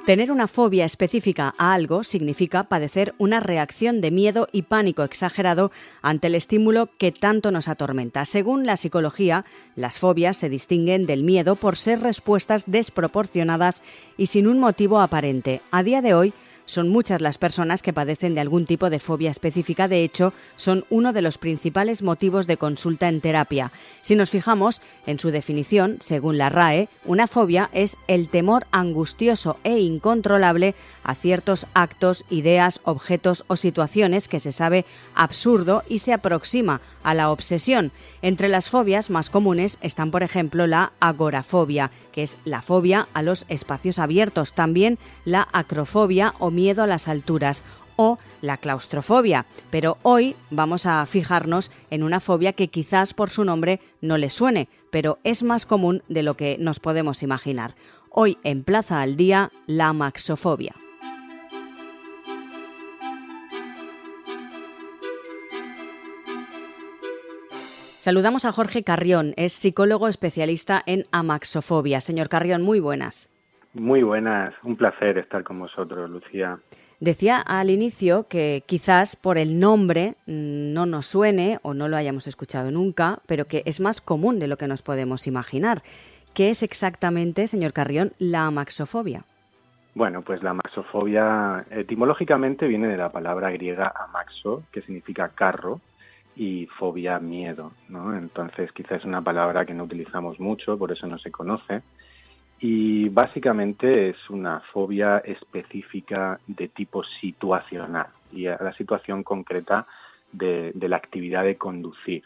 Tener una fobia específica a algo significa padecer una reacción de miedo y pánico exagerado ante el estímulo que tanto nos atormenta. Según la psicología, las fobias se distinguen del miedo por ser respuestas desproporcionadas y sin un motivo aparente. A día de hoy, son muchas las personas que padecen de algún tipo de fobia específica. De hecho, son uno de los principales motivos de consulta en terapia. Si nos fijamos en su definición, según la RAE, una fobia es el temor angustioso e incontrolable a ciertos actos, ideas, objetos o situaciones que se sabe absurdo y se aproxima a la obsesión. Entre las fobias más comunes están, por ejemplo, la agorafobia, que es la fobia a los espacios abiertos, también la acrofobia o miedo a las alturas, o la claustrofobia. Pero hoy vamos a fijarnos en una fobia que quizás por su nombre no le suene, pero es más común de lo que nos podemos imaginar. Hoy en Plaza al Día, la amaxofobia. Saludamos a Jorge Carrión, es psicólogo especialista en amaxofobia. Señor Carrión, muy buenas. Muy buenas, un placer estar con vosotros, Lucía. Decía al inicio que quizás por el nombre no nos suene o no lo hayamos escuchado nunca, pero que es más común de lo que nos podemos imaginar. ¿Qué es exactamente, señor Carrión, la amaxofobia? Bueno, pues la amaxofobia etimológicamente viene de la palabra griega amaxo, que significa carro, y fobia, miedo, ¿no? Entonces quizás es una palabra que no utilizamos mucho, por eso no se conoce. Y básicamente es una fobia específica de tipo situacional y a la situación concreta de la actividad de conducir.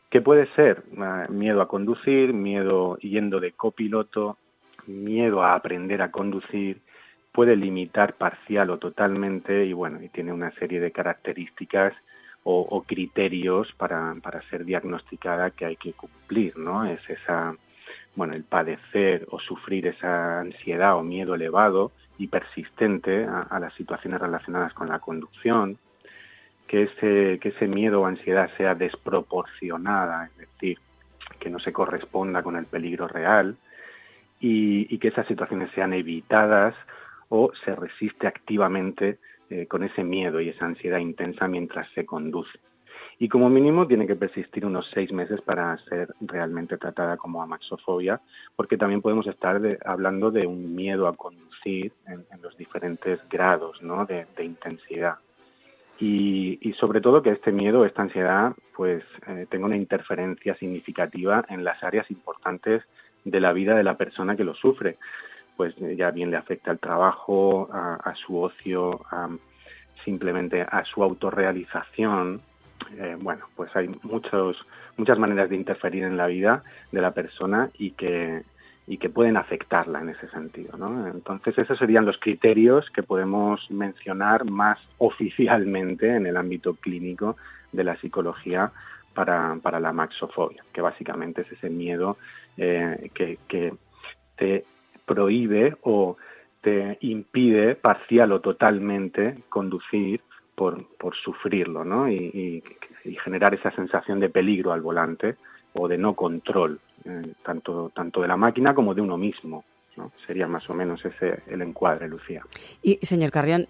¿Qué puede ser? Miedo a conducir, miedo yendo de copiloto, miedo a aprender a conducir, puede limitar parcial o totalmente y tiene una serie de características o criterios para ser diagnosticada que hay que cumplir, ¿no? Es el padecer o sufrir esa ansiedad o miedo elevado y persistente a las situaciones relacionadas con la conducción, que ese miedo o ansiedad sea desproporcionada, es decir, que no se corresponda con el peligro real y que esas situaciones sean evitadas o se resiste activamente con ese miedo y esa ansiedad intensa mientras se conduce. Y como mínimo tiene que persistir unos 6 meses para ser realmente tratada como amaxofobia, porque también podemos estar hablando de un miedo a conducir en los diferentes grados, ¿no? de intensidad. Y sobre todo que este miedo, esta ansiedad, tenga una interferencia significativa en las áreas importantes de la vida de la persona que lo sufre. Pues ya bien le afecta al trabajo, a su ocio, simplemente a su autorrealización. Hay muchas maneras de interferir en la vida de la persona y que pueden afectarla en ese sentido, ¿no? Entonces, esos serían los criterios que podemos mencionar más oficialmente en el ámbito clínico de la psicología para la amaxofobia, que básicamente es ese miedo que te prohíbe o te impide parcial o totalmente conducir por sufrirlo, ¿no? Y generar esa sensación de peligro al volante o de no control, tanto de la máquina como de uno mismo, ¿no? Sería más o menos ese el encuadre, Lucía. Y, señor Carrión,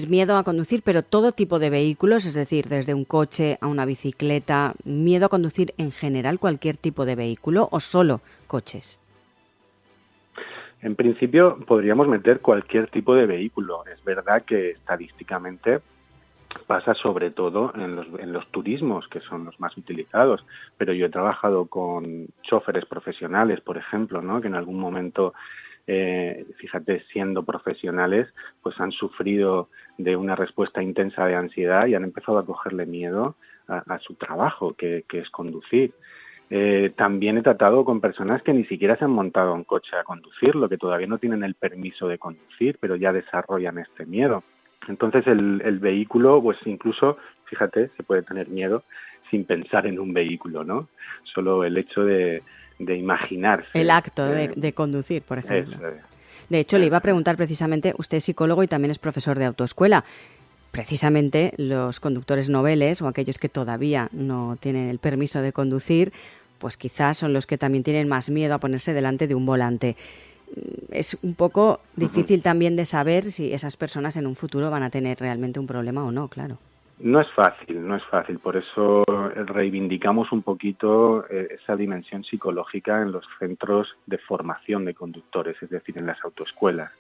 miedo a conducir, pero todo tipo de vehículos, es decir, desde un coche a una bicicleta, miedo a conducir en general cualquier tipo de vehículo o solo coches. En principio podríamos meter cualquier tipo de vehículo. Es verdad que estadísticamente pasa sobre todo en los turismos, que son los más utilizados, pero yo he trabajado con choferes profesionales, por ejemplo, ¿no? Que en algún momento, fíjate, siendo profesionales, pues han sufrido de una respuesta intensa de ansiedad y han empezado a cogerle miedo a su trabajo, que es conducir. También he tratado con personas que ni siquiera se han montado en coche a conducirlo, que todavía no tienen el permiso de conducir, pero ya desarrollan este miedo. Entonces el vehículo, pues incluso, fíjate, se puede tener miedo sin pensar en un vehículo, ¿no? Solo el hecho de imaginarse. El acto de conducir, por ejemplo. Eso es. De hecho, le iba a preguntar precisamente, usted es psicólogo y también es profesor de autoescuela. Precisamente los conductores noveles o aquellos que todavía no tienen el permiso de conducir, pues quizás son los que también tienen más miedo a ponerse delante de un volante. es un poco difícil también de saber si esas personas en un futuro van a tener realmente un problema o no, claro. No es fácil, no es fácil. Por eso reivindicamos un poquito esa dimensión psicológica en los centros de formación de conductores, es decir, en las autoescuelas.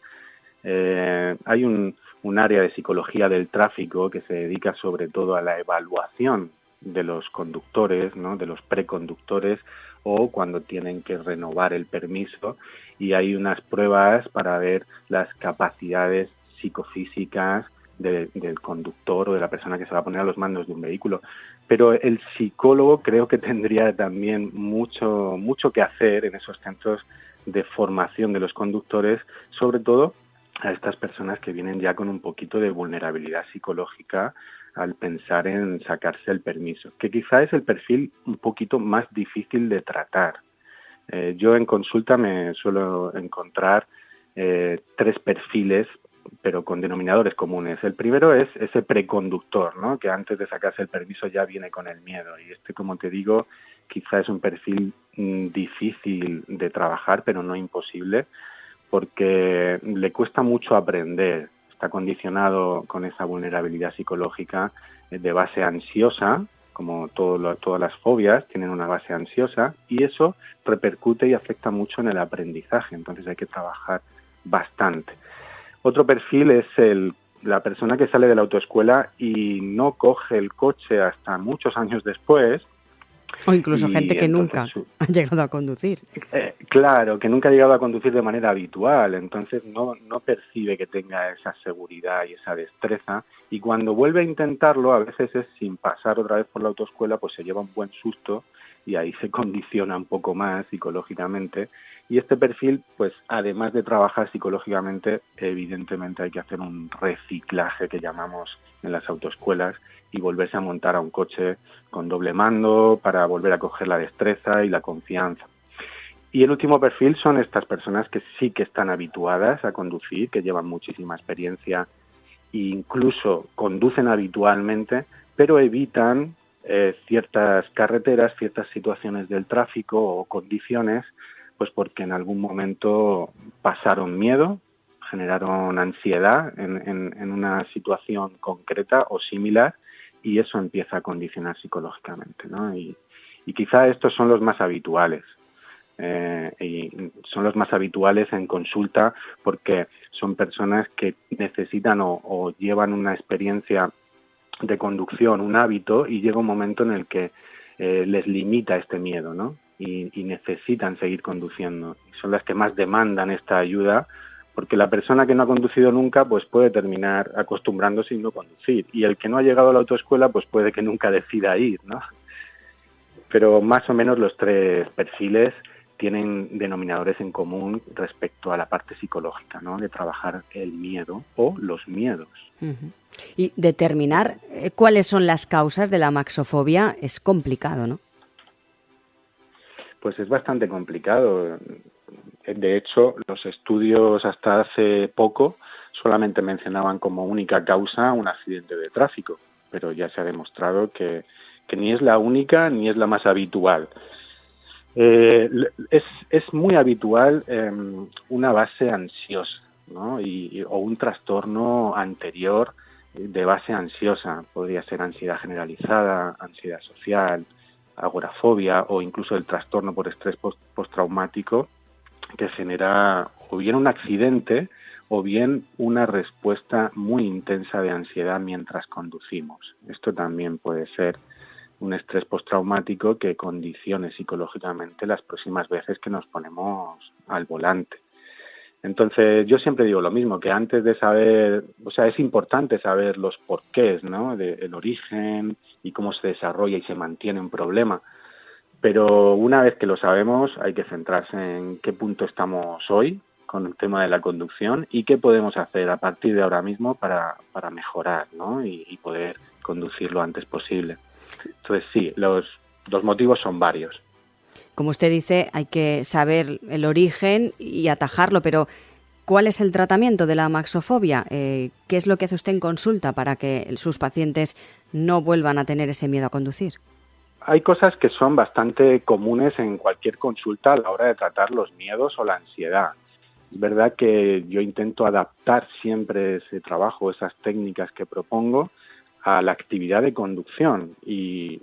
Hay un área de psicología del tráfico que se dedica sobre todo a la evaluación de los conductores, ¿no?, de los preconductores, o cuando tienen que renovar el permiso, y hay unas pruebas para ver las capacidades psicofísicas del conductor o de la persona que se va a poner a los mandos de un vehículo. Pero el psicólogo creo que tendría también mucho que hacer en esos centros de formación de los conductores, sobre todo a estas personas que vienen ya con un poquito de vulnerabilidad psicológica al pensar en sacarse el permiso, que quizá es el perfil un poquito más difícil de tratar. Yo en consulta me suelo encontrar 3 perfiles, pero con denominadores comunes. El primero es ese preconductor, ¿no?, que antes de sacarse el permiso ya viene con el miedo. Y como te digo, quizá es un perfil difícil de trabajar, pero no imposible, porque le cuesta mucho aprender. Está condicionado con esa vulnerabilidad psicológica de base ansiosa, como todas las fobias tienen una base ansiosa, y eso repercute y afecta mucho en el aprendizaje. Entonces hay que trabajar bastante. Otro perfil es la persona que sale de la autoescuela y no coge el coche hasta muchos años después. O incluso gente que nunca ha llegado a conducir. Claro, que nunca ha llegado a conducir de manera habitual, entonces no percibe que tenga esa seguridad y esa destreza, y cuando vuelve a intentarlo, a veces es sin pasar otra vez por la autoescuela, pues se lleva un buen susto y ahí se condiciona un poco más psicológicamente. Y este perfil, pues además de trabajar psicológicamente, evidentemente hay que hacer un reciclaje que llamamos en las autoescuelas y volverse a montar a un coche con doble mando para volver a coger la destreza y la confianza. Y el último perfil son estas personas que sí que están habituadas a conducir, que llevan muchísima experiencia e incluso conducen habitualmente, pero evitan ciertas carreteras, ciertas situaciones del tráfico o condiciones, pues porque en algún momento pasaron miedo, generaron ansiedad en una situación concreta o similar, y eso empieza a condicionar psicológicamente, ¿no? Y quizá estos son los más habituales. Y son los más habituales en consulta porque son personas que necesitan o llevan una experiencia de conducción, un hábito, y llega un momento en el que les limita este miedo, ¿no? Y necesitan seguir conduciendo. Son las que más demandan esta ayuda, porque la persona que no ha conducido nunca pues puede terminar acostumbrándose y no conducir, y el que no ha llegado a la autoescuela pues puede que nunca decida ir, ¿no? Pero más o menos los 3 perfiles tienen denominadores en común respecto a la parte psicológica, ¿no?, de trabajar el miedo o los miedos. Uh-huh. Y determinar cuáles son las causas de la maxofobia es complicado, ¿no? Pues es bastante complicado. De hecho, los estudios hasta hace poco solamente mencionaban como única causa un accidente de tráfico, pero ya se ha demostrado que ni es la única ni es la más habitual. Es muy habitual una base ansiosa, ¿no?, o un trastorno anterior de base ansiosa. Podría ser ansiedad generalizada, ansiedad social, agorafobia, o incluso el trastorno por estrés postraumático, que genera o bien un accidente o bien una respuesta muy intensa de ansiedad mientras conducimos. Esto también puede ser un estrés postraumático que condicione psicológicamente las próximas veces que nos ponemos al volante. Entonces, yo siempre digo lo mismo, que antes de saber, o sea, es importante saber los porqués, ¿no?, el origen y cómo se desarrolla y se mantiene un problema. Pero una vez que lo sabemos, hay que centrarse en qué punto estamos hoy con el tema de la conducción y qué podemos hacer a partir de ahora mismo para mejorar, ¿no?, y poder conducir lo antes posible. Entonces sí, los motivos son varios. Como usted dice, hay que saber el origen y atajarlo, pero ¿cuál es el tratamiento de la maxofobia? ¿Qué es lo que hace usted en consulta para que sus pacientes no vuelvan a tener ese miedo a conducir? Hay cosas que son bastante comunes en cualquier consulta a la hora de tratar los miedos o la ansiedad. Es verdad que yo intento adaptar siempre ese trabajo, esas técnicas que propongo a la actividad de conducción y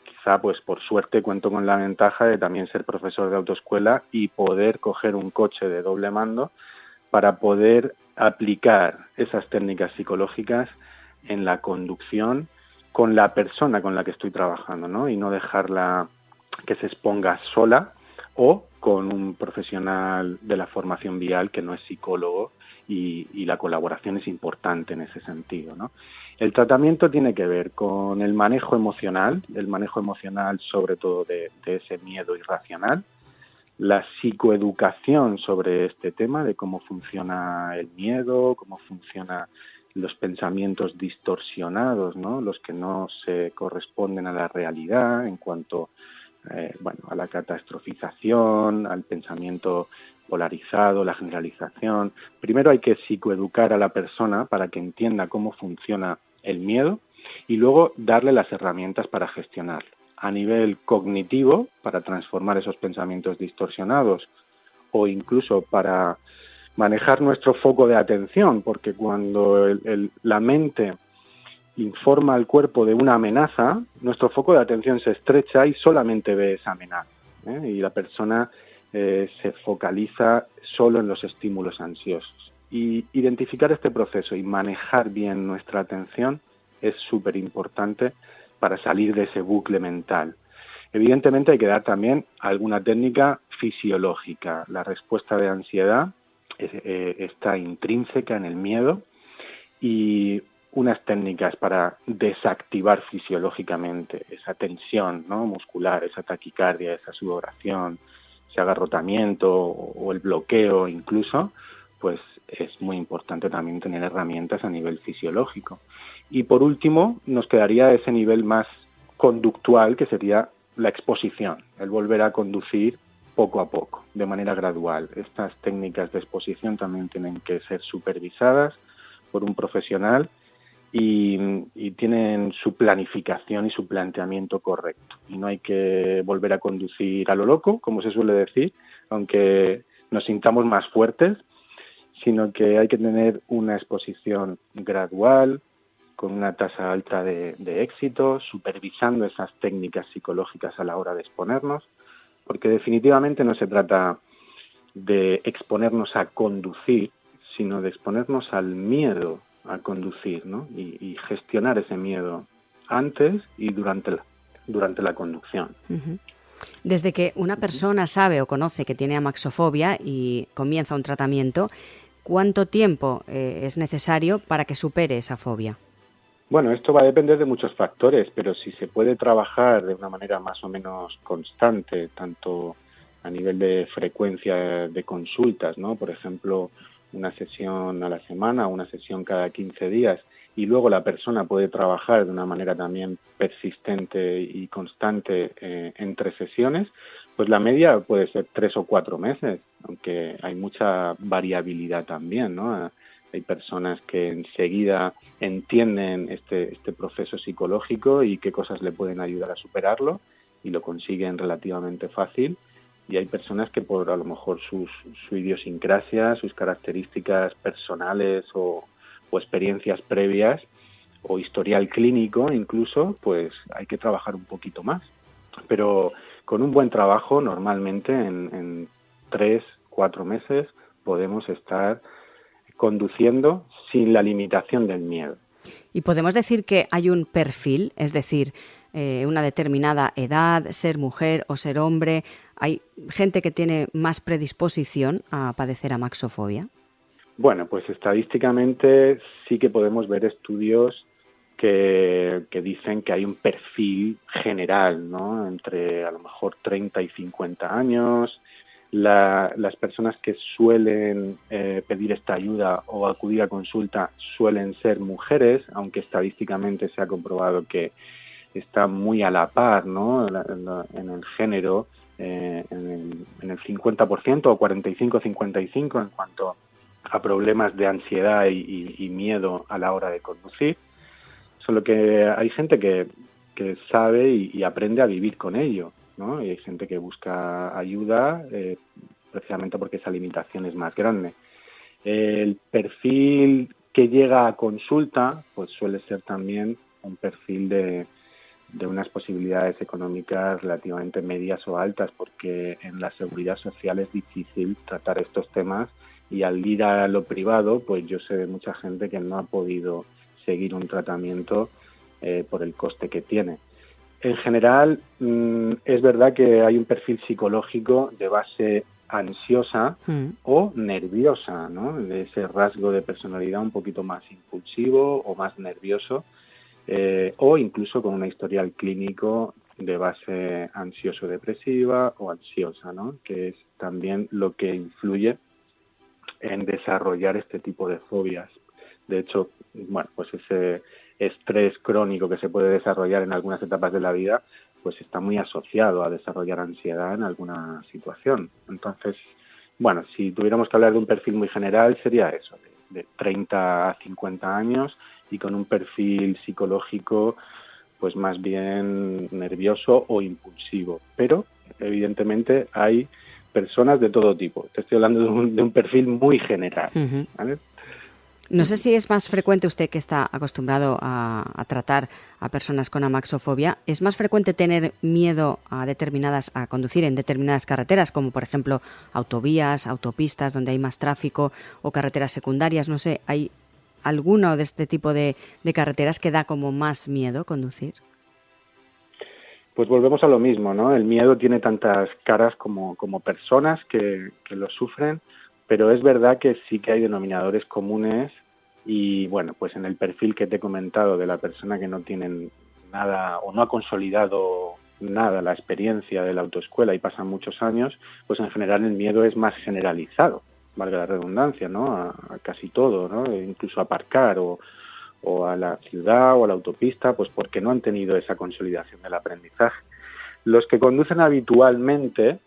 quizá pues por suerte cuento con la ventaja de también ser profesor de autoescuela y poder coger un coche de doble mando para poder aplicar esas técnicas psicológicas en la conducción con la persona con la que estoy trabajando, ¿no? Y no dejarla que se exponga sola o con un profesional de la formación vial que no es psicólogo y la colaboración es importante en ese sentido, ¿no? El tratamiento tiene que ver con el manejo emocional sobre todo de ese miedo irracional, la psicoeducación sobre este tema de cómo funciona el miedo, cómo funcionan los pensamientos distorsionados, ¿no? Los que no se corresponden a la realidad en cuanto a la catastrofización, al pensamiento polarizado, la generalización. Primero hay que psicoeducar a la persona para que entienda cómo funciona el miedo y luego darle las herramientas para gestionarlo. A nivel cognitivo, para transformar esos pensamientos distorsionados o incluso para manejar nuestro foco de atención, porque cuando la mente informa al cuerpo de una amenaza, nuestro foco de atención se estrecha y solamente ve esa amenaza, ¿eh? Y la persona se focaliza solo en los estímulos ansiosos. Y identificar este proceso y manejar bien nuestra atención es súper importante para salir de ese bucle mental. Evidentemente hay que dar también alguna técnica fisiológica. La respuesta de ansiedad está intrínseca en el miedo y unas técnicas para desactivar fisiológicamente esa tensión, ¿no?, muscular, esa taquicardia, esa sudoración, ese agarrotamiento o el bloqueo incluso, pues es muy importante también tener herramientas a nivel fisiológico. Y por último, nos quedaría ese nivel más conductual, que sería la exposición, el volver a conducir poco a poco, de manera gradual. Estas técnicas de exposición también tienen que ser supervisadas por un profesional y tienen su planificación y su planteamiento correcto. Y no hay que volver a conducir a lo loco, como se suele decir, aunque nos sintamos más fuertes, sino que hay que tener una exposición gradual, con una tasa alta de éxito, supervisando esas técnicas psicológicas a la hora de exponernos, porque definitivamente no se trata de exponernos a conducir, sino de exponernos al miedo a conducir, ¿no? Y gestionar ese miedo antes y durante la conducción. Uh-huh. Desde que una persona sabe o conoce que tiene amaxofobia y comienza un tratamiento, ¿cuánto tiempo es necesario para que supere esa fobia? Bueno, esto va a depender de muchos factores, pero si se puede trabajar de una manera más o menos constante, tanto a nivel de frecuencia de consultas, ¿no? Por ejemplo, una sesión a la semana, una sesión cada 15 días, y luego la persona puede trabajar de una manera también persistente y constante entre sesiones, pues la media puede ser 3 o 4 meses, aunque hay mucha variabilidad también, ¿no? Hay personas que enseguida entienden este proceso psicológico y qué cosas le pueden ayudar a superarlo y lo consiguen relativamente fácil. Y hay personas que por a lo mejor su idiosincrasia, sus características personales o experiencias previas o historial clínico incluso, pues hay que trabajar un poquito más. Pero con un buen trabajo, normalmente en 3, 4 meses podemos estar conduciendo sin la limitación del miedo. ¿Y podemos decir que hay un perfil, es decir, una determinada edad, ser mujer o ser hombre? ¿Hay gente que tiene más predisposición a padecer amaxofobia? Bueno, pues estadísticamente sí que podemos ver estudios que dicen que hay un perfil general, ¿no? Entre a lo mejor 30 y 50 años. Las personas que suelen pedir esta ayuda o acudir a consulta suelen ser mujeres, aunque estadísticamente se ha comprobado que está muy a la par, ¿no? En el género, en el 50% o 45-55 en cuanto a problemas de ansiedad y miedo a la hora de conducir. Solo que hay gente que sabe y aprende a vivir con ello, ¿no? Y hay gente que busca ayuda precisamente porque esa limitación es más grande. El perfil que llega a consulta pues suele ser también un perfil de unas posibilidades económicas relativamente medias o altas, porque en la seguridad social es difícil tratar estos temas, y al ir a lo privado, pues yo sé de mucha gente que no ha podido seguir un tratamiento por el coste que tiene. En general, es verdad que hay un perfil psicológico de base ansiosa o nerviosa, ¿no? De ese rasgo de personalidad un poquito más impulsivo o más nervioso, o incluso con una historial clínico de base ansioso-depresiva o ansiosa, ¿no? Que es también lo que influye en desarrollar este tipo de fobias. De hecho, bueno, pues ese estrés crónico que se puede desarrollar en algunas etapas de la vida, pues está muy asociado a desarrollar ansiedad en alguna situación. Entonces, bueno, si tuviéramos que hablar de un perfil muy general, sería eso, de 30 a 50 años y con un perfil psicológico pues más bien nervioso o impulsivo. Pero, evidentemente, hay personas de todo tipo. Te estoy hablando de un perfil muy general, ¿vale? No sé si es más frecuente, usted que está acostumbrado a tratar a personas con amaxofobia, ¿es más frecuente tener miedo a conducir en determinadas carreteras, como por ejemplo autovías, autopistas donde hay más tráfico, o carreteras secundarias? No sé, ¿hay alguno de este tipo de carreteras que da como más miedo conducir? Pues volvemos a lo mismo, ¿no? El miedo tiene tantas caras como personas que lo sufren, pero es verdad que sí que hay denominadores comunes, y bueno, pues en el perfil que te he comentado de la persona que no tiene nada o no ha consolidado nada la experiencia de la autoescuela y pasan muchos años, pues en general el miedo es más generalizado, valga la redundancia, ¿no? A casi todo, ¿no? Incluso a aparcar o a la ciudad o a la autopista, pues porque no han tenido esa consolidación del aprendizaje. Los que conducen habitualmente,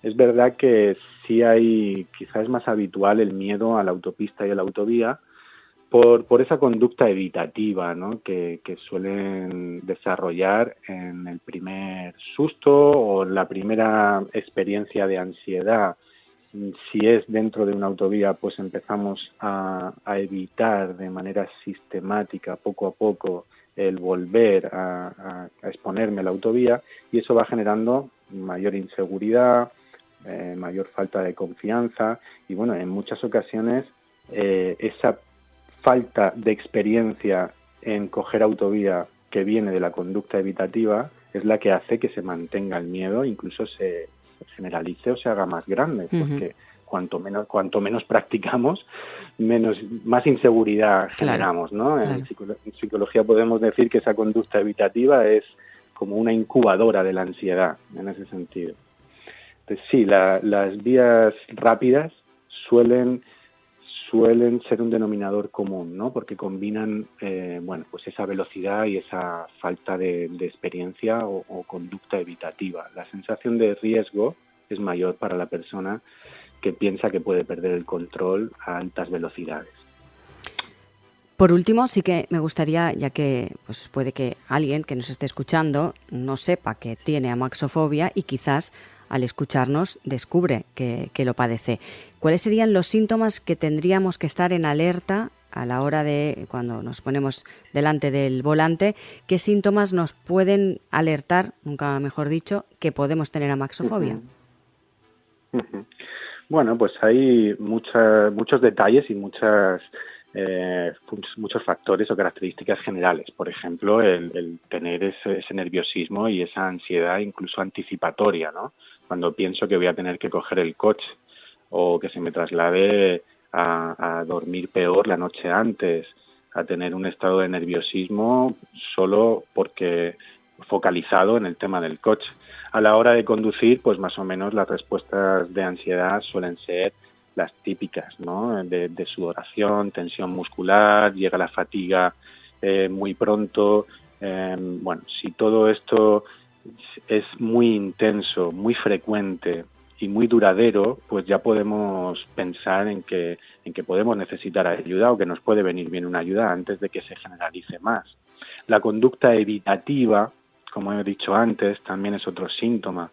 es verdad que sí hay, quizás es más habitual el miedo a la autopista y a la autovía por esa conducta evitativa, ¿no? que suelen desarrollar en el primer susto o en la primera experiencia de ansiedad. Si es dentro de una autovía, pues empezamos a evitar de manera sistemática, poco a poco, el volver a exponerme a la autovía, y eso va generando mayor inseguridad, mayor falta de confianza, y bueno, en muchas ocasiones esa falta de experiencia en coger autovía que viene de la conducta evitativa es la que hace que se mantenga el miedo, incluso se generalice o se haga más grande, porque cuanto menos practicamos, más inseguridad generamos, ¿no? Claro. En psicología podemos decir que esa conducta evitativa es como una incubadora de la ansiedad, en ese sentido. Entonces sí, las vías rápidas suelen ser un denominador común, ¿no? Porque combinan, pues esa velocidad y esa falta de experiencia o conducta evitativa. La sensación de riesgo es mayor para la persona que piensa que puede perder el control a altas velocidades. Por último, sí que me gustaría, ya que pues puede que alguien que nos esté escuchando no sepa que tiene amaxofobia y quizás al escucharnos descubre que lo padece. ¿Cuáles serían los síntomas que tendríamos que estar en alerta a la hora de, cuando nos ponemos delante del volante, qué síntomas nos pueden alertar, nunca mejor dicho, que podemos tener amaxofobia? Bueno, pues hay muchos detalles y muchos factores o características generales. Por ejemplo, el tener ese nerviosismo y esa ansiedad incluso anticipatoria, ¿no? Cuando pienso que voy a tener que coger el coche o que se me traslade a dormir peor la noche antes, a tener un estado de nerviosismo solo porque focalizado en el tema del coche. A la hora de conducir, pues más o menos las respuestas de ansiedad suelen ser las típicas, ¿no? De sudoración, tensión muscular, llega la fatiga muy pronto. Si todo esto es muy intenso, muy frecuente y muy duradero, pues ya podemos pensar en que podemos necesitar ayuda o que nos puede venir bien una ayuda antes de que se generalice más. La conducta evitativa, como he dicho antes, también es otro síntoma.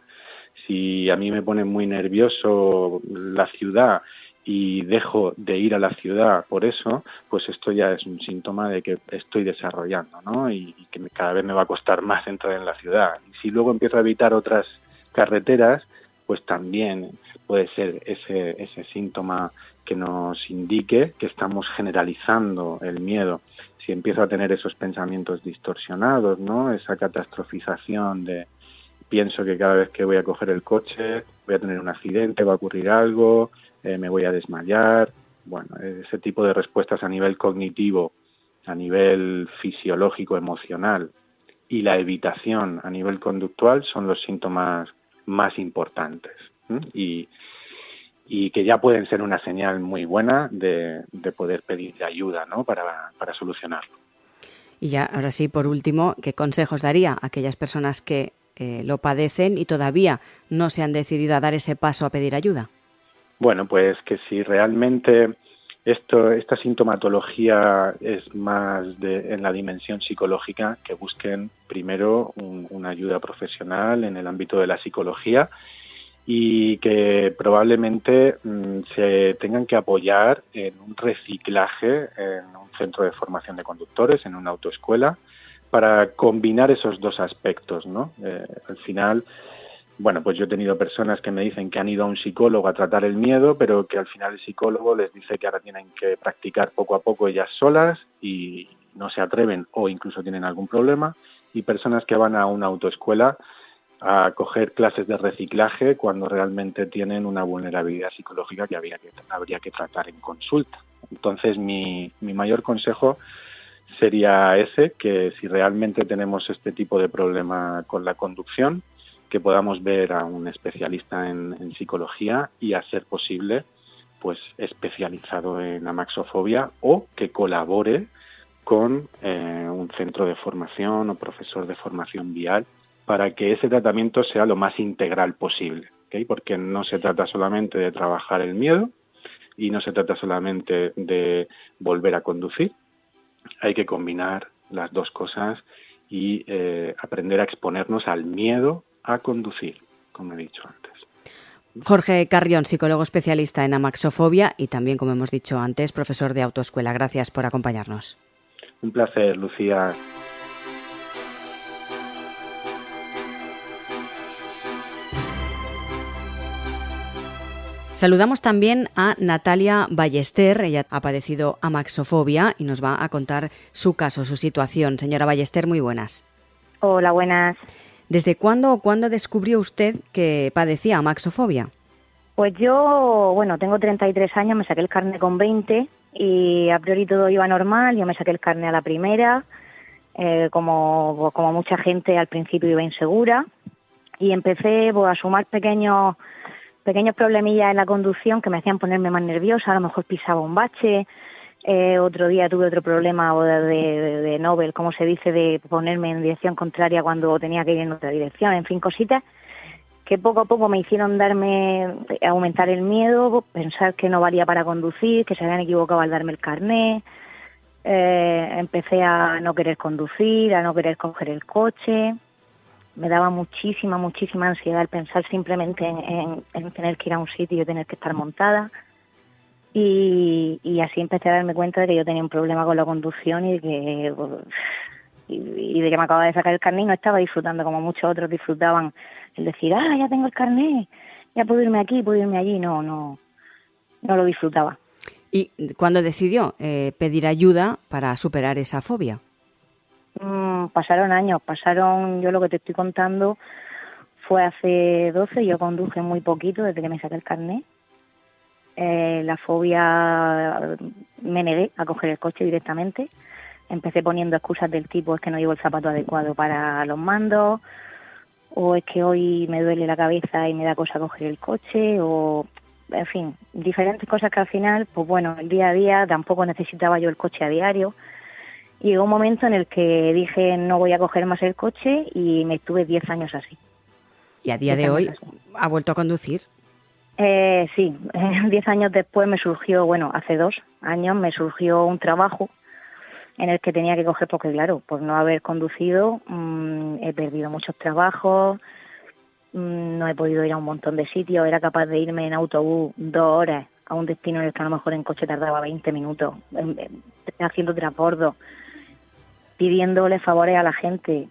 Si a mí me pone muy nervioso la ciudad y dejo de ir a la ciudad por eso, pues esto ya es un síntoma de que estoy desarrollando, ¿no? Y que cada vez me va a costar más entrar en la ciudad. Y si luego empiezo a evitar otras carreteras, pues también puede ser ese síntoma que nos indique que estamos generalizando el miedo. Si empiezo a tener esos pensamientos distorsionados, ¿no? Esa catastrofización de pienso que cada vez que voy a coger el coche voy a tener un accidente, va a ocurrir algo, me voy a desmayar. Bueno, ese tipo de respuestas a nivel cognitivo, a nivel fisiológico, emocional, y la evitación a nivel conductual son los síntomas más importantes. Y que ya pueden ser una señal muy buena de poder pedir ayuda, ¿no? para solucionarlo. Y ya, ahora sí, por último, ¿qué consejos daría a aquellas personas que lo padecen y todavía no se han decidido a dar ese paso a pedir ayuda? Bueno, pues que si realmente esta sintomatología es más en la dimensión psicológica, que busquen primero una ayuda profesional en el ámbito de la psicología y que probablemente se tengan que apoyar en un reciclaje en un centro de formación de conductores, en una autoescuela, para combinar esos dos aspectos, ¿no? Al final, bueno, pues yo he tenido personas que me dicen que han ido a un psicólogo a tratar el miedo, pero que al final el psicólogo les dice que ahora tienen que practicar poco a poco ellas solas y no se atreven o incluso tienen algún problema, y personas que van a una autoescuela a coger clases de reciclaje cuando realmente tienen una vulnerabilidad psicológica que habría que tratar en consulta. Entonces, mi mayor consejo sería ese, que si realmente tenemos este tipo de problema con la conducción, que podamos ver a un especialista en psicología y, a ser posible, pues especializado en amaxofobia, o que colabore con un centro de formación o profesor de formación vial para que ese tratamiento sea lo más integral posible, ¿okay? Porque no se trata solamente de trabajar el miedo y no se trata solamente de volver a conducir. Hay que combinar las dos cosas y aprender a exponernos al miedo a conducir, como he dicho antes. Jorge Carrión, psicólogo especialista en amaxofobia y también, como hemos dicho antes, profesor de autoescuela. Gracias por acompañarnos. Un placer, Lucía. Saludamos también a Natalia Ballester. Ella ha padecido amaxofobia y nos va a contar su caso, su situación. Señora Ballester, muy buenas. Hola, buenas. ¿Desde cuándo descubrió usted que padecía amaxofobia? Pues yo, tengo 33 años, me saqué el carnet con 20 y a priori todo iba normal. Yo me saqué el carnet a la primera, como mucha gente al principio iba insegura, y empecé a sumar pequeños problemillas en la conducción que me hacían ponerme más nerviosa. A lo mejor pisaba un bache, otro día tuve otro problema de Nobel, como se dice, de ponerme en dirección contraria cuando tenía que ir en otra dirección, en fin, cositas que poco a poco me hicieron aumentar el miedo, pensar que no valía para conducir, que se habían equivocado al darme el carnet. Empecé a no querer conducir, a no querer coger el coche. Me daba muchísima ansiedad el pensar simplemente en tener que ir a un sitio y tener que estar montada. Y así empecé a darme cuenta de que yo tenía un problema con la conducción y de que me acababa de sacar el carnet y no estaba disfrutando como muchos otros disfrutaban el decir, ya tengo el carnet, ya puedo irme aquí, puedo irme allí. No lo disfrutaba. ¿Y cuándo decidió pedir ayuda para superar esa fobia? Pasaron años, yo lo que te estoy contando fue hace 12, yo conduje muy poquito desde que me saqué el carnet. La fobia, me negué a coger el coche directamente. Empecé poniendo excusas del tipo, es que no llevo el zapato adecuado para los mandos, o es que hoy me duele la cabeza y me da cosa coger el coche, o en fin, diferentes cosas que al final, el día a día tampoco necesitaba yo el coche a diario. Y llegó un momento en el que dije, no voy a coger más el coche, y me estuve 10 años así. ¿Y a día de hoy ha vuelto a conducir? Sí, 10 años después me surgió, hace 2 años me surgió un trabajo en el que tenía que coger, porque claro, por no haber conducido he perdido muchos trabajos, no he podido ir a un montón de sitios, era capaz de irme en autobús 2 horas a un destino en el que a lo mejor en coche tardaba 20 minutos, haciendo transbordo, pidiéndole favores a la gente.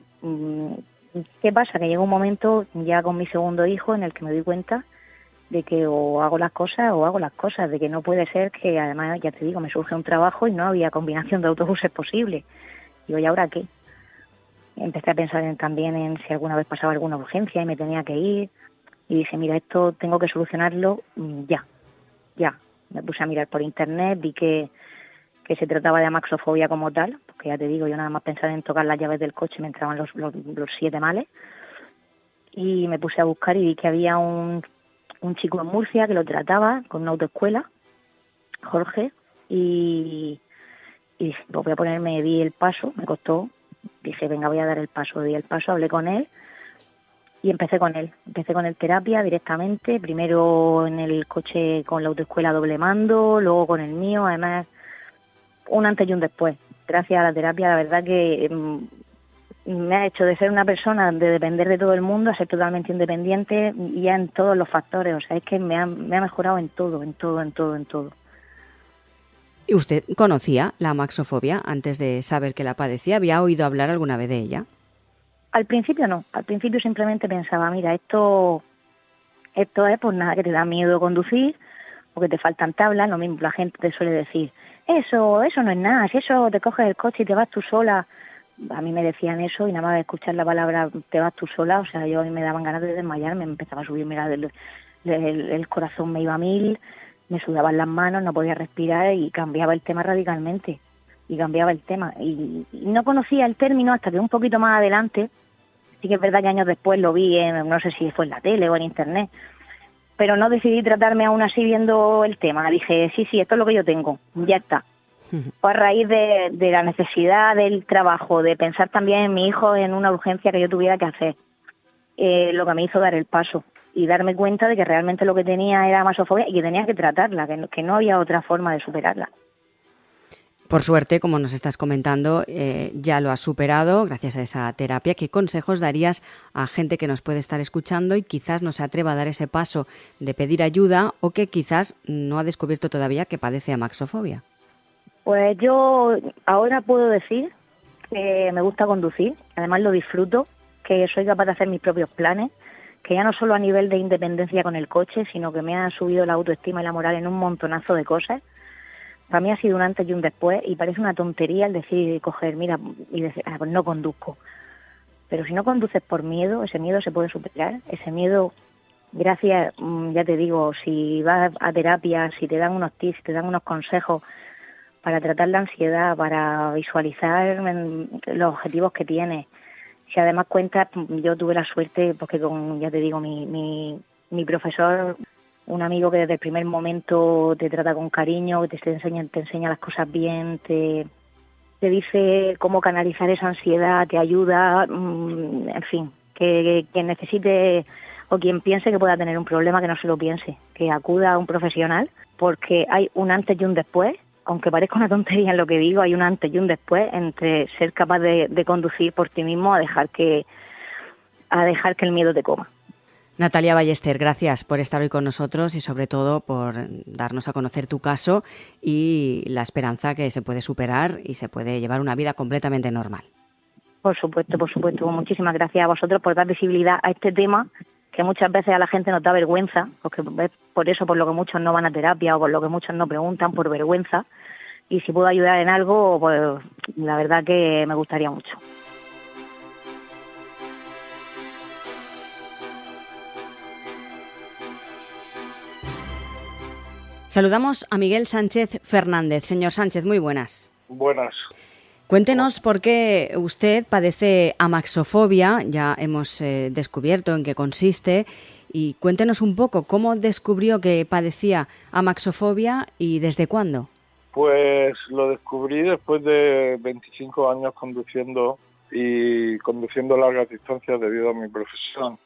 ¿Qué pasa? Que llega un momento ya con mi segundo hijo en el que me doy cuenta de que o hago las cosas o hago las cosas, de que no puede ser que, además, ya te digo, me surge un trabajo y no había combinación de autobuses posible. Digo, ¿y ahora qué? Empecé a pensar también en si alguna vez pasaba alguna urgencia y me tenía que ir, y dije, mira, esto tengo que solucionarlo ya. Me puse a mirar por internet, vi que se trataba de amaxofobia como tal, porque ya te digo, yo nada más pensar en tocar las llaves del coche me entraban los 7 males, y me puse a buscar y vi que había un chico en Murcia que lo trataba con una autoescuela, Jorge, y dije, pues voy a ponerme, di el paso, me costó, dije, venga, voy a dar el paso, di el paso, hablé con él y empecé con él terapia directamente, primero en el coche con la autoescuela doble mando, luego con el mío, además un antes y un después. Gracias a la terapia, la verdad que me ha hecho de ser una persona de depender de todo el mundo a ser totalmente independiente, y ya en todos los factores, o sea, es que me ha mejorado en todo. ¿Y usted conocía la amaxofobia antes de saber que la padecía? ¿Había oído hablar alguna vez de ella? Al principio no, al principio simplemente pensaba, mira, esto es pues nada, que te da miedo conducir, o que te faltan tablas, lo mismo la gente te suele decir, eso no es nada, si eso te coges el coche y te vas tú sola. A mí me decían eso y nada más de escuchar la palabra te vas tú sola, o sea, a mí me daban ganas de desmayarme, me empezaba a subir, mira, el corazón me iba a 1000, me sudaban las manos, no podía respirar y cambiaba el tema radicalmente. Y no conocía el término hasta que un poquito más adelante, sí que es verdad que años después lo vi, no sé si fue en la tele o en internet, pero no decidí tratarme aún así viendo el tema. Dije, sí, esto es lo que yo tengo, ya está. Fue a raíz de la necesidad del trabajo, de pensar también en mi hijo, en una urgencia que yo tuviera que hacer, lo que me hizo dar el paso y darme cuenta de que realmente lo que tenía era amaxofobia y que tenía que tratarla, que no había otra forma de superarla. Por suerte, como nos estás comentando, ya lo has superado gracias a esa terapia. ¿Qué consejos darías a gente que nos puede estar escuchando y quizás no se atreva a dar ese paso de pedir ayuda, o que quizás no ha descubierto todavía que padece amaxofobia? Pues yo ahora puedo decir que me gusta conducir, además lo disfruto, que soy capaz de hacer mis propios planes, que ya no solo a nivel de independencia con el coche, sino que me ha subido la autoestima y la moral en un montonazo de cosas. Para mí ha sido un antes y un después, y parece una tontería el decir, coger, mira, y decir, pues no conduzco. Pero si no conduces por miedo, ese miedo se puede superar. Ese miedo, gracias, ya te digo, si vas a terapia, si te dan unos tips, si te dan unos consejos para tratar la ansiedad, para visualizar los objetivos que tienes. Si además cuentas, yo tuve la suerte, porque ya te digo, mi profesor, un amigo que desde el primer momento te trata con cariño, que te enseña las cosas bien, te dice cómo canalizar esa ansiedad, te ayuda, en fin, que quien necesite o quien piense que pueda tener un problema, que no se lo piense, que acuda a un profesional, porque hay un antes y un después. Aunque parezca una tontería en lo que digo, hay un antes y un después entre ser capaz de conducir por ti mismo a dejar que el miedo te coma. Natalia Ballester, gracias por estar hoy con nosotros y sobre todo por darnos a conocer tu caso y la esperanza que se puede superar y se puede llevar una vida completamente normal. Por supuesto. Muchísimas gracias a vosotros por dar visibilidad a este tema, que muchas veces a la gente nos da vergüenza, porque es por eso por lo que muchos no van a terapia o por lo que muchos no preguntan, por vergüenza. Y si puedo ayudar en algo, pues la verdad que me gustaría mucho. Saludamos a Miguel Sánchez Fernández. Señor Sánchez, muy buenas. Buenas. Cuéntenos por qué usted padece amaxofobia, ya hemos descubierto en qué consiste, y cuéntenos un poco cómo descubrió que padecía amaxofobia y desde cuándo. Pues lo descubrí después de 25 años conduciendo largas distancias debido a mi profesión.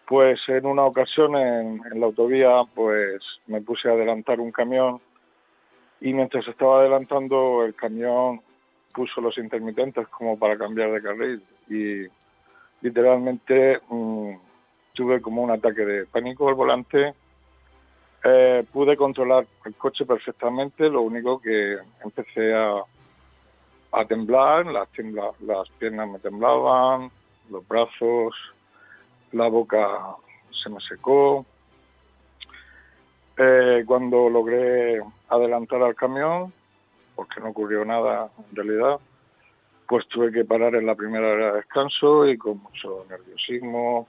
Pues en una ocasión en la autovía pues me puse a adelantar un camión y mientras estaba adelantando el camión puso los intermitentes como para cambiar de carril y literalmente tuve como un ataque de pánico al volante. Pude controlar el coche perfectamente, lo único que empecé a temblar, las piernas me temblaban, los brazos, la boca se me secó. Cuando logré adelantar al camión, porque no ocurrió nada en realidad, pues tuve que parar en la primera hora de descanso y con mucho nerviosismo.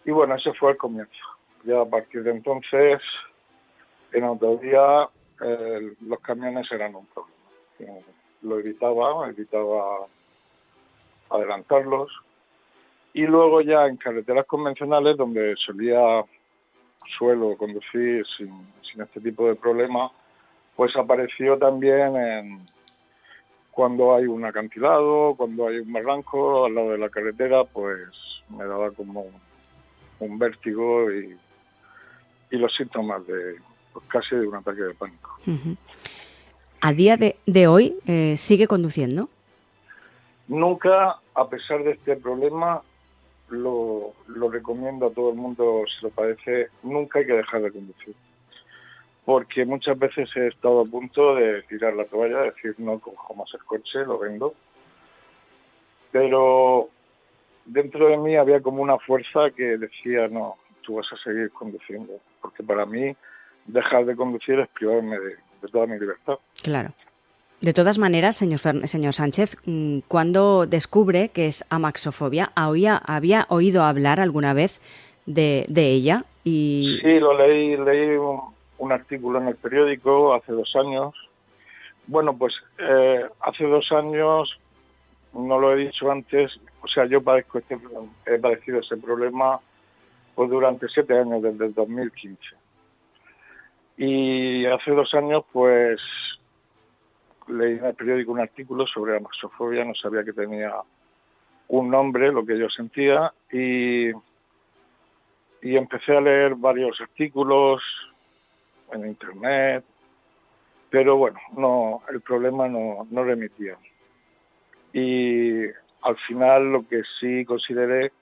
Y bueno, ese fue el comienzo. Ya a partir de entonces, en autovía, los camiones eran un problema. Lo evitaba adelantarlos. Y luego ya en carreteras convencionales, donde suelo conducir sin este tipo de problemas, pues apareció también cuando hay un acantilado, cuando hay un barranco al lado de la carretera, pues me daba como un vértigo y los síntomas casi de un ataque de pánico. Uh-huh. ¿A día de hoy sigue conduciendo? Nunca, a pesar de este problema, lo recomiendo a todo el mundo si lo padece, nunca hay que dejar de conducir. Porque muchas veces he estado a punto de tirar la toalla, decir no cojo más el coche, lo vendo. Pero dentro de mí había como una fuerza que decía no, tú vas a seguir conduciendo. Porque para mí dejar de conducir es privarme de toda mi libertad. Claro. De todas maneras, señor Sánchez, ¿cuándo descubre que es amaxofobia? ¿Había oído hablar alguna vez de ella? Sí, lo leí un artículo en el periódico hace 2 años. Bueno, pues hace 2 años, no lo he dicho antes, o sea, yo he padecido ese problema pues durante 7 años, desde el 2015. Y hace 2 años, pues, leí en el periódico un artículo sobre amaxofobia, no sabía que tenía un nombre, lo que yo sentía, y empecé a leer varios artículos en internet, pero bueno, el problema no remitía. Y al final lo que sí consideré,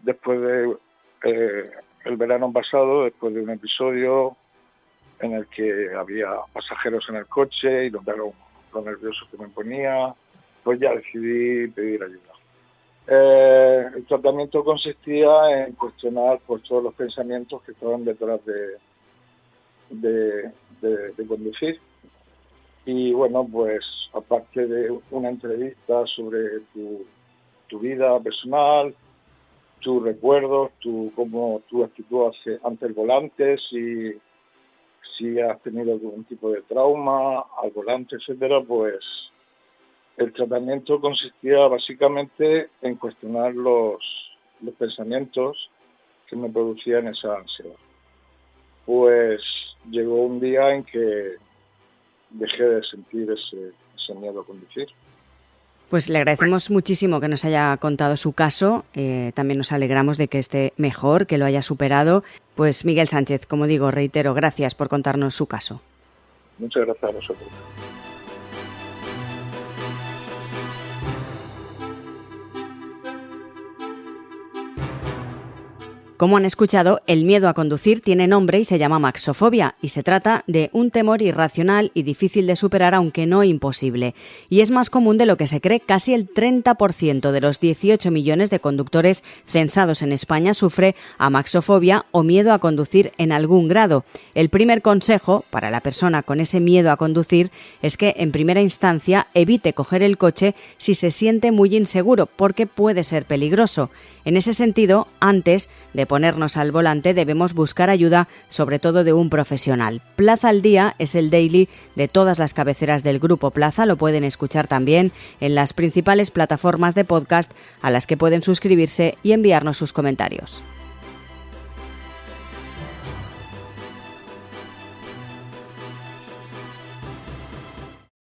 después de el verano pasado, después de un episodio en el que había pasajeros en el coche y notaron lo nervioso que me ponía, pues ya decidí pedir ayuda. El tratamiento consistía en cuestionar pues, todos los pensamientos que estaban detrás de conducir. Y bueno, pues aparte de una entrevista sobre tu vida personal, tus recuerdos, tu actitud ante el volante, si has tenido algún tipo de trauma al volante, etcétera, pues el tratamiento consistía básicamente en cuestionar los pensamientos que me producían esa ansiedad. Pues llegó un día en que dejé de sentir ese miedo a conducir. Pues le agradecemos muchísimo que nos haya contado su caso, también nos alegramos de que esté mejor, que lo haya superado. Pues Miguel Sánchez, como digo, reitero, gracias por contarnos su caso. Muchas gracias a vosotros. Como han escuchado, el miedo a conducir tiene nombre y se llama amaxofobia, y se trata de un temor irracional y difícil de superar, aunque no imposible. Y es más común de lo que se cree. Casi el 30% de los 18 millones de conductores censados en España sufre amaxofobia o miedo a conducir en algún grado. El primer consejo para la persona con ese miedo a conducir es que, en primera instancia, evite coger el coche si se siente muy inseguro, porque puede ser peligroso. En ese sentido, antes de ponernos al volante debemos buscar ayuda, sobre todo de un profesional. Plaza al Día es el daily de todas las cabeceras del Grupo Plaza. Lo pueden escuchar también en las principales plataformas de podcast a las que pueden suscribirse y enviarnos sus comentarios.